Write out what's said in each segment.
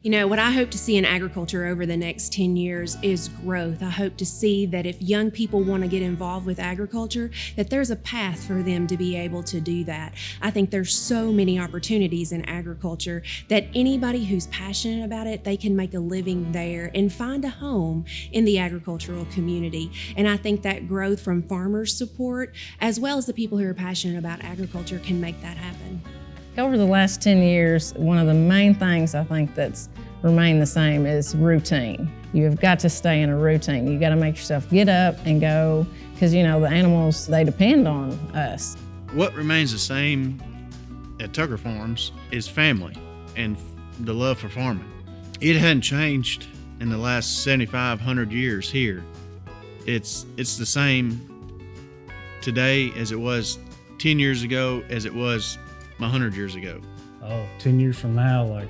You know, what I hope to see in agriculture over the next 10 years is growth. I hope to see that if young people want to get involved with agriculture, that there's a path for them to be able to do that. I think there's so many opportunities in agriculture that anybody who's passionate about it, they can make a living there and find a home in the agricultural community. And I think that growth from farmers' support, as well as the people who are passionate about agriculture, can make that happen. Over the last 10 years, one of the main things I think that's remained the same is routine. You have got to stay in a routine. You got to make yourself get up and go, because the animals, they depend on us. What remains the same at Tucker Farms is family and the love for farming. It hadn't changed in the last 7,500 years here. It's the same today as it was 10 years ago, as it was 100 years ago. 10 years from now,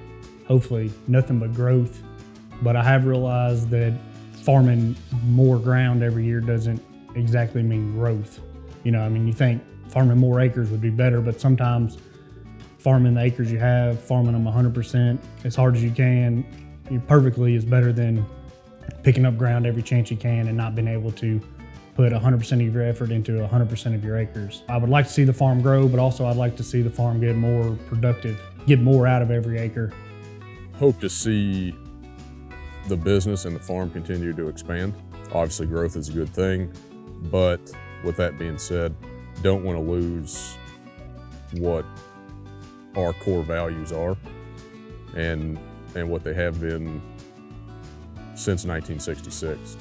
hopefully nothing but growth. But I have realized that farming more ground every year doesn't exactly mean growth. You think farming more acres would be better, but sometimes farming the acres you have, farming them 100% as hard as you can, perfectly is better than picking up ground every chance you can and not being able to put 100% of your effort into 100% of your acres. I would like to see the farm grow, but also I'd like to see the farm get more productive, get more out of every acre. Hope to see the business and the farm continue to expand. Obviously, growth is a good thing, but with that being said, don't want to lose what our core values are and what they have been since 1966.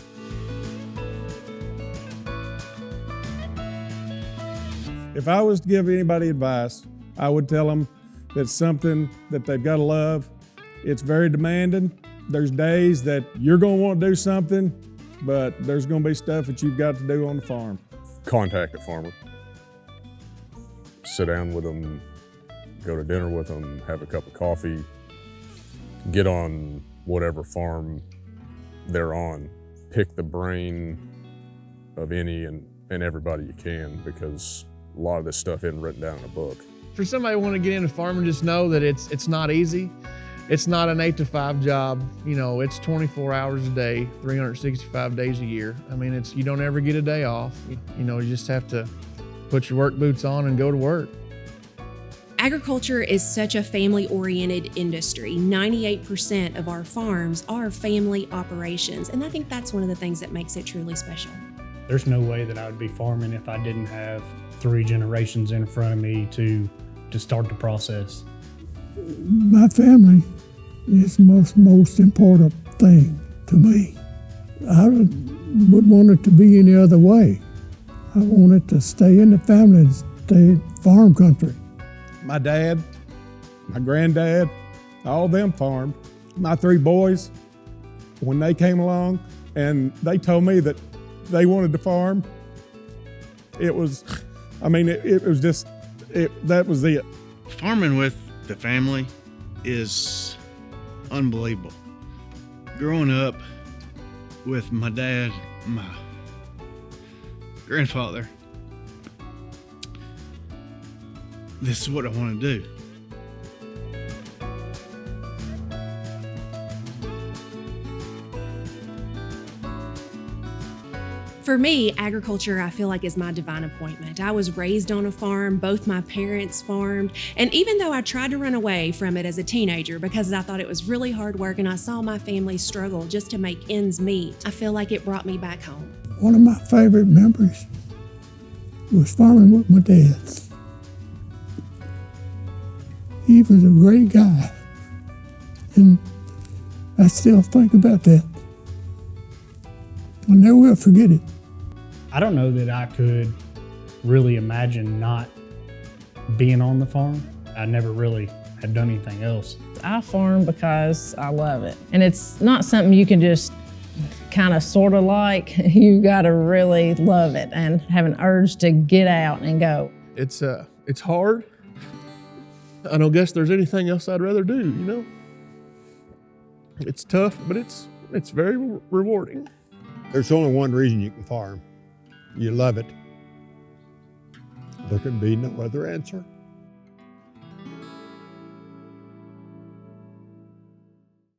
If I was to give anybody advice, I would tell them that it's something that they've got to love. It's very demanding. There's days that you're going to want to do something, but there's going to be stuff that you've got to do on the farm. Contact a farmer. Sit down with them, go to dinner with them, have a cup of coffee, get on whatever farm they're on. Pick the brain of any and everybody you can, because a lot of this stuff isn't written down in a book. For somebody who want to get into farming, just know that it's not easy. It's not an 8 to 5 job. It's 24 hours a day, 365 days a year. You don't ever get a day off. You just have to put your work boots on and go to work. Agriculture is such a family-oriented industry. 98% of our farms are family operations, and I think that's one of the things that makes it truly special. There's no way that I would be farming if I didn't have 3 generations in front of me to start the process. My family is the most important thing to me. I wouldn't want it to be any other way. I want it to stay in the family and stay farm country. My dad, my granddad, all them farmed. My 3 boys, when they came along and they told me that they wanted to farm, that was it. Farming with the family is unbelievable. Growing up with my dad, my grandfather, this is what I want to do. For me, agriculture, I feel like, is my divine appointment. I was raised on a farm, both my parents farmed, and even though I tried to run away from it as a teenager because I thought it was really hard work and I saw my family struggle just to make ends meet, I feel like it brought me back home. One of my favorite memories was farming with my dad. He was a great guy, and I still think about that. I never will forget it. I don't know that I could really imagine not being on the farm. I never really had done anything else. I farm because I love it. And it's not something you can just kind of sort of like. You gotta really love it and have an urge to get out and go. It's hard. I don't guess there's anything else I'd rather do, It's tough, but it's very rewarding. There's only one reason you can farm. You love it. There can be no other answer.